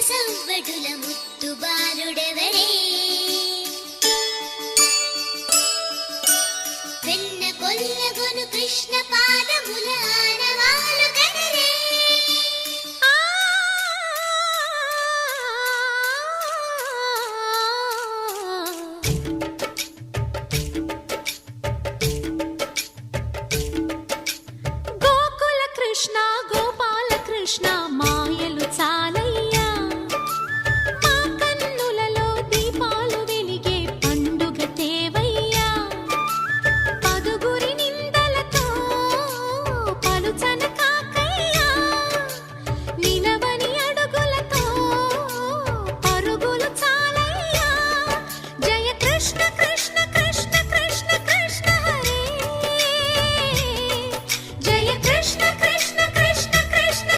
సవ్వడుల ముత్తు బాలుడెవడే వెన్న కొల్లగొను కృష్ణ పాదముల ఆనవాలు కదరే గోకుల కృష్ణ గోపాల కృష్ణ